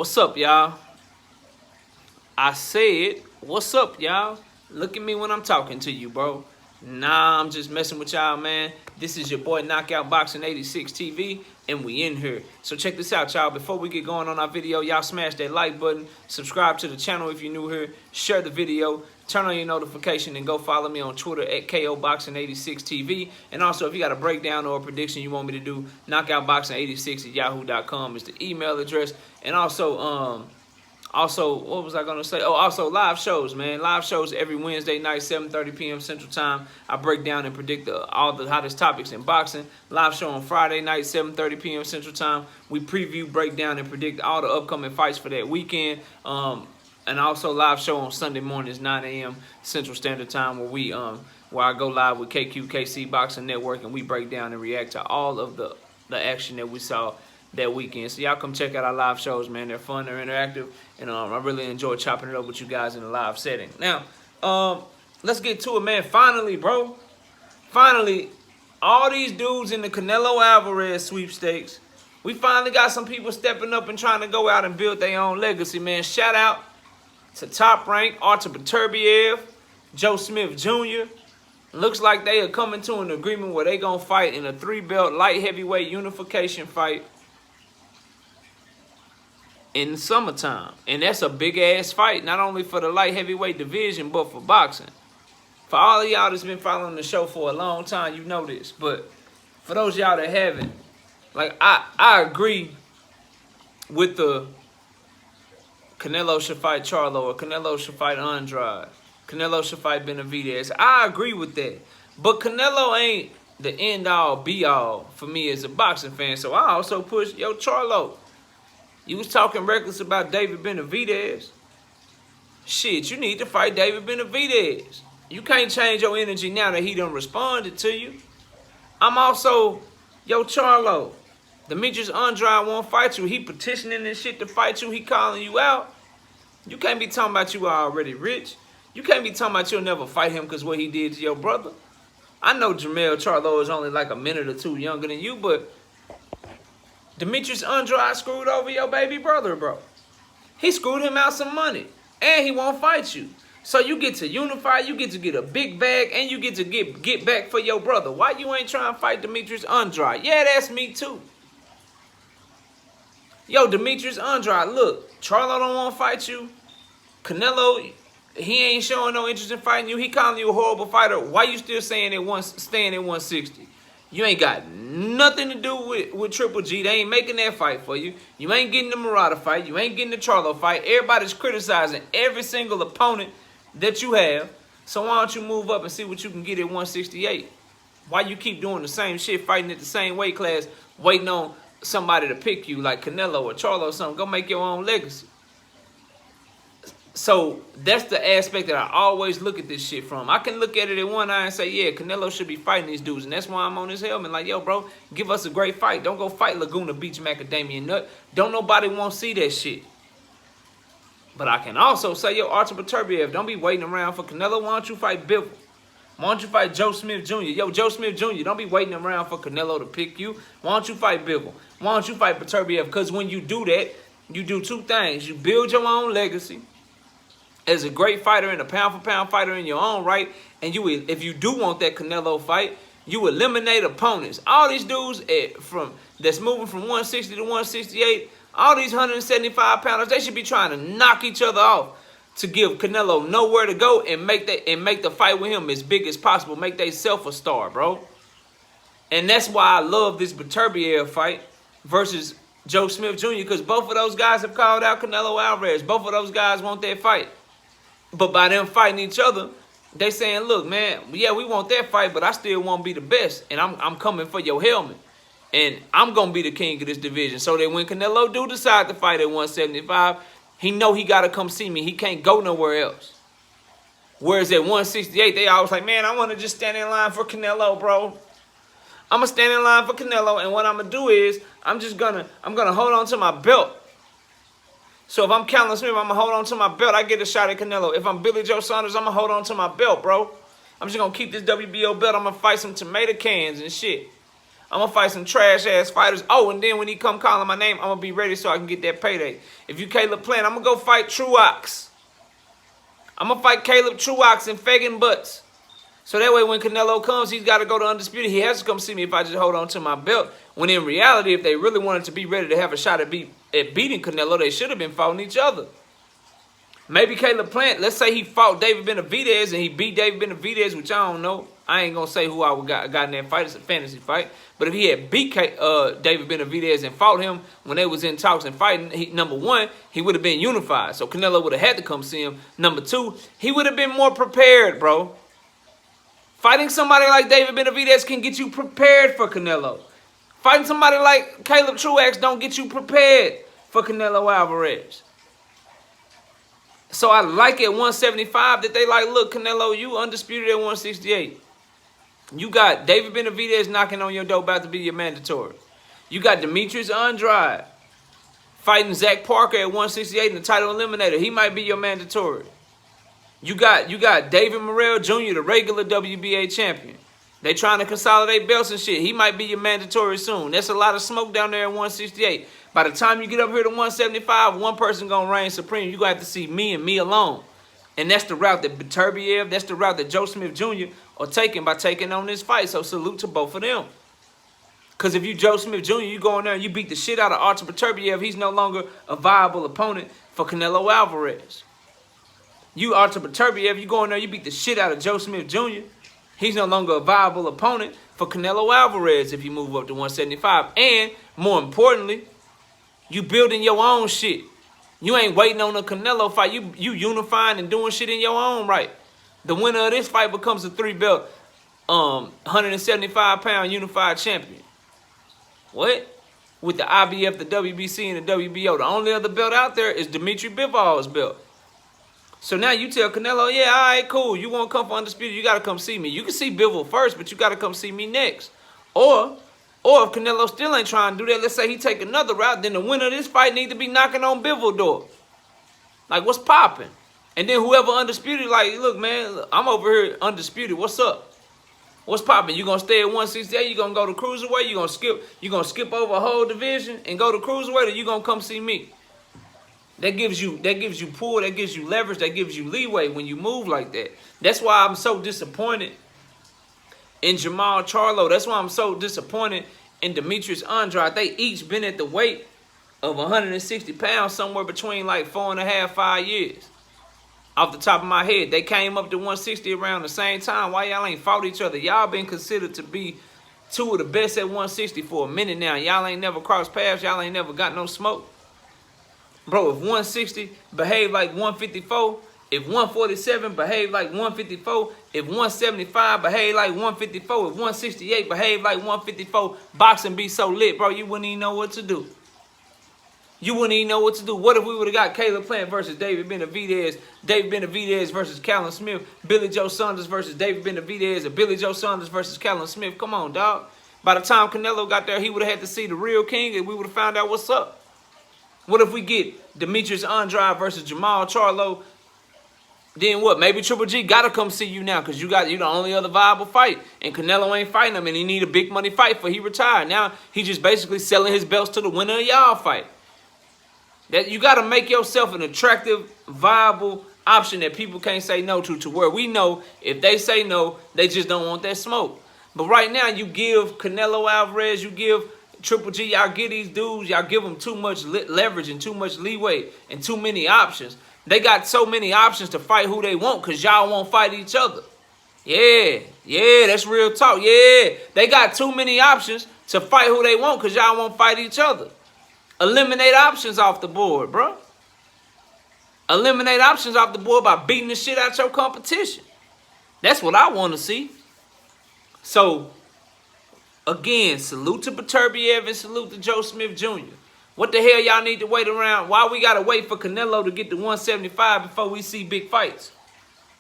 What's up, y'all? I said, what's up, y'all? Look at me when I'm talking to you, bro. Nah, I'm just messing with y'all, man. This is your boy Knockout Boxing 86 TV, and we in here. So check this out, y'all. Before we get going on our video, y'all smash that like button, subscribe to the channel if you're new here, share the video, turn on your notification, and go follow me on Twitter at KOBoxing86TV. And also, if you got a breakdown or a prediction you want me to do, knockoutboxing86@yahoo.com is the email address. And also, what was I going to say? Oh, also live shows, man. Live shows every Wednesday night, 7:30 p.m. Central Time. I break down and predict all the hottest topics in boxing. Live show on Friday night, 7:30 p.m. Central Time. We preview, break down, and predict all the upcoming fights for that weekend. And also live show on Sunday mornings, 9 a.m. Central Standard Time, where I go live with KC Boxing Network, and we break down and react to all of the action that we saw that weekend. So y'all come check out our live shows, man. They're fun, they're interactive, and I really enjoy chopping it up with you guys in a live setting. Now, let's get to it, man. Finally, bro. Finally, all these dudes in the Canelo Alvarez sweepstakes, we finally got some people stepping up and trying to go out and build their own legacy, man. Shout out to Top Rank, Artur Beterbiev, Joe Smith Jr. Looks like they are coming to an agreement where they going to fight in a 3-belt light heavyweight unification fight in the summertime. And that's a big-ass fight, not only for the light heavyweight division, but for boxing. For all of y'all that's been following the show for a long time, you know this. But for those y'all that haven't, like, I agree with the Canelo should fight Charlo, or Canelo should fight Andrade, Canelo should fight Benavidez. I agree with that. But Canelo ain't the end-all, be-all for me as a boxing fan. So I also push, yo, Charlo, you was talking reckless about David Benavidez. Shit, you need to fight David Benavidez. You can't change your energy now that he done responded to you. I'm also, yo, Charlo, Demetrius Andrade won't fight you. He petitioning this shit to fight you. He calling you out. You can't be talking about you are already rich. You can't be talking about you'll never fight him because what he did to your brother. I know Jermell Charlo is only like a minute or two younger than you, but Demetrius Andrade screwed over your baby brother, bro. He screwed him out some money, and he won't fight you. So you get to unify, you get to get a big bag, and you get to get back for your brother. Why you ain't trying to fight Demetrius Andrade? Yeah, that's me too. Yo, Demetrius Andrade, look, Charlo don't want to fight you. Canelo, he ain't showing no interest in fighting you. He calling you a horrible fighter. Why you still staying at 160? You ain't got nothing to do with Triple G. They ain't making that fight for you. You ain't getting the Murata fight. You ain't getting the Charlo fight. Everybody's criticizing every single opponent that you have. So why don't you move up and see what you can get at 168? Why you keep doing the same shit, fighting at the same weight class, waiting on somebody to pick you like Canelo or Charlo or something? Go make your own legacy. So that's the aspect that I always look at this shit from. I can look at it in one eye and say, yeah, Canelo should be fighting these dudes. And that's why I'm on his helmet. Like, yo, bro, give us a great fight. Don't go fight Laguna Beach Macadamia Nut. Don't nobody want to see that shit. But I can also say, yo, Artur Beterbiev, don't be waiting around for Canelo. Why don't you fight Bivol? Why don't you fight Joe Smith Jr.? Yo, Joe Smith Jr., don't be waiting around for Canelo to pick you. Why don't you fight Bivol? Why don't you fight Beterbiev? Because when you do that, you do two things. You build your own legacy as a great fighter and a pound-for-pound fighter in your own right, and if you do want that Canelo fight, you eliminate opponents. All these dudes that's moving from 160 to 168, all these 175-pounders, they should be trying to knock each other off to give Canelo nowhere to go and make the fight with him as big as possible, make they self a star, bro. And that's why I love this Beterbiev fight versus Joe Smith Jr., because both of those guys have called out Canelo Alvarez. Both of those guys want that fight. But by them fighting each other, they saying, look, man, yeah, we want that fight, but I still want to be the best, and I'm coming for your helmet. And I'm going to be the king of this division. So that when Canelo do decide to fight at 175, he know he got to come see me. He can't go nowhere else. Whereas at 168, they always like, man, I want to just stand in line for Canelo, bro. I'm going to stand in line for Canelo, and what I'm going to do is I'm going to hold on to my belt. So if I'm Callum Smith, I'm going to hold on to my belt. I get a shot at Canelo. If I'm Billy Joe Saunders, I'm going to hold on to my belt, bro. I'm just going to keep this WBO belt. I'm going to fight some tomato cans and shit. I'm going to fight some trash-ass fighters. Oh, and then when he come calling my name, I'm going to be ready so I can get that payday. If you Caleb Plant, I'm going to go fight Truax. I'm going to fight Caleb Truax and Fagan Butts. So that way when Canelo comes, he's got to go to Undisputed. He has to come see me if I just hold on to my belt. When in reality, if they really wanted to be ready to have a shot at beating Canelo, they should have been fighting each other. Maybe Caleb Plant, let's say he fought David Benavidez and he beat David Benavidez, which I don't know. I ain't going to say who I got in that fight. It's a fantasy fight. But if he had beat David Benavidez and fought him when they was in talks and fighting, number one, he would have been unified. So Canelo would have had to come see him. Number two, he would have been more prepared, bro. Fighting somebody like David Benavidez can get you prepared for Canelo. Fighting somebody like Caleb Truax don't get you prepared for Canelo Alvarez. So I like at 175 that they like, look, Canelo, you undisputed at 168. You got David Benavidez knocking on your door about to be your mandatory. You got Demetrius Andrade fighting Zach Parker at 168 in the title eliminator. He might be your mandatory. You got David Morrell Jr., the regular WBA champion. They trying to consolidate belts and shit. He might be your mandatory soon. That's a lot of smoke down there at 168. By the time you get up here to 175, one person going to reign supreme. You're going to have to see me and me alone. And that's the route that Beterbiev, that's the route that Joe Smith Jr. are taking by taking on this fight. So salute to both of them. Because if you Joe Smith Jr., you go in there and you beat the shit out of Artur Beterbiev, he's no longer a viable opponent for Canelo Alvarez. You Artur Beterbiev, you go in there, you beat the shit out of Joe Smith Jr., he's no longer a viable opponent for Canelo Alvarez if you move up to 175. And, more importantly, you building your own shit. You ain't waiting on a Canelo fight. You unifying and doing shit in your own right. The winner of this fight becomes a 3-belt, 175-pound unified champion. What? With the IBF, the WBC, and the WBO. The only other belt out there is Dmitry Bivol's belt. So now you tell Canelo, yeah, all right, cool. You want to come for Undisputed, you got to come see me. You can see Bivol first, but you got to come see me next. Or if Canelo still ain't trying to do that, let's say he take another route, then the winner of this fight need to be knocking on Bivol door. Like, what's popping? And then whoever Undisputed, like, look, man, look, I'm over here Undisputed. What's up? What's popping? You going to stay at 168? You going to go to Cruiserweight? You going to skip over a whole division and go to Cruiserweight, or you going to come see me? That gives you pull, that gives you leverage, that gives you leeway when you move like that. That's why I'm so disappointed in Jamal Charlo. That's why I'm so disappointed in Demetrius Andrade. They each been at the weight of 160 pounds somewhere between like 4.5, 5 years. Off the top of my head, they came up to 160 around the same time. Why y'all ain't fought each other? Y'all been considered to be two of the best at 160 for a minute now. Y'all ain't never crossed paths. Y'all ain't never got no smoke. Bro, if 160 behave like 154, if 147 behave like 154, if 175 behave like 154, if 168 behave like 154, boxing be so lit, bro, you wouldn't even know what to do. You wouldn't even know what to do. What if we would have got Caleb Plant versus David Benavidez, David Benavidez versus Callum Smith, Billy Joe Saunders versus David Benavidez, or Billy Joe Saunders versus Callum Smith? Come on, dog. By the time Canelo got there, he would have had to see the real king, and we would have found out what's up. What if we get Demetrius Andrade versus Jamal Charlo? Then what? Maybe Triple G got to come see you now because you the only other viable fight. And Canelo ain't fighting him, and he need a big money fight for he retired. Now he just basically selling his belts to the winner of y'all fight. That you got to make yourself an attractive, viable option that people can't say no to where we know if they say no, they just don't want that smoke. But right now, you give Canelo Alvarez, you give Triple G, y'all give these dudes, y'all give them too much leverage and too much leeway and too many options. They got so many options to fight who they want because y'all won't fight each other. Yeah, that's real talk. Yeah, they got too many options to fight who they want because y'all won't fight each other. Eliminate options off the board, bro. Eliminate options off the board by beating the shit out your competition. That's what I want to see. So, again, salute to Beterbiev and salute to Joe Smith Jr. What the hell y'all need to wait around? Why we got to wait for Canelo to get to 175 before we see big fights?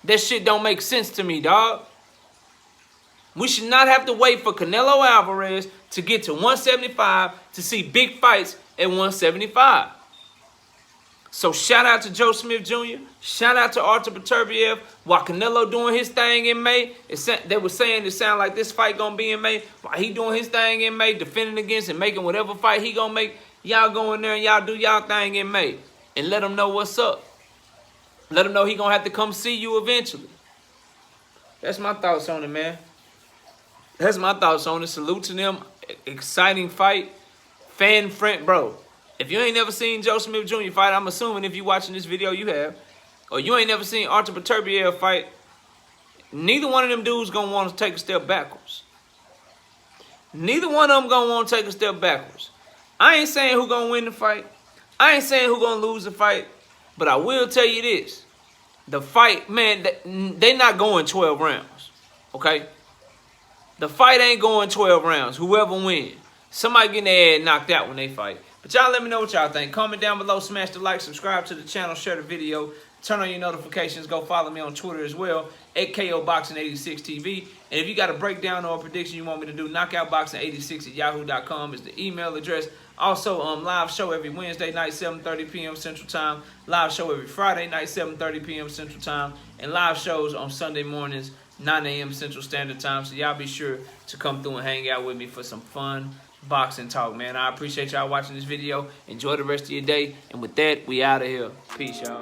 That shit don't make sense to me, dog. We should not have to wait for Canelo Alvarez to get to 175 to see big fights at 175. So shout out to Joe Smith Jr. Shout out to Artur Beterbiev. While Canelo doing his thing in May, they were saying it sound like this fight gonna be in May. While he doing his thing in May, defending against and making whatever fight he gonna make, y'all go in there and y'all do y'all thing in May. And let him know what's up. Let him know he gonna have to come see you eventually. That's my thoughts on it, man. That's my thoughts on it. Salute to them. Exciting fight. Fan friend, bro. If you ain't never seen Joe Smith Jr. fight, I'm assuming if you watching this video, you have. Or you ain't never seen Artur Beterbiev fight, neither one of them dudes gonna want to take a step backwards. Neither one of them gonna want to take a step backwards. I ain't saying who gonna win the fight. I ain't saying who gonna lose the fight. But I will tell you this. The fight, man, they not going 12 rounds. Okay? The fight ain't going 12 rounds. Whoever wins. Somebody getting their ass knocked out when they fight. But y'all let me know what y'all think. Comment down below, smash the like, subscribe to the channel, share the video, turn on your notifications, go follow me on Twitter as well, @KOBoxing86TV. And if you got a breakdown or a prediction you want me to do, knockoutboxing86@yahoo.com is the email address. Also, live show every Wednesday night, 7:30 p.m. Central Time. Live show every Friday night, 7:30 p.m. Central Time. And live shows on Sunday mornings, 9 a.m. Central Standard Time. So y'all be sure to come through and hang out with me for some fun boxing talk, man. I appreciate y'all watching this video. Enjoy the rest of your day. And with that, we out of here. Peace, y'all.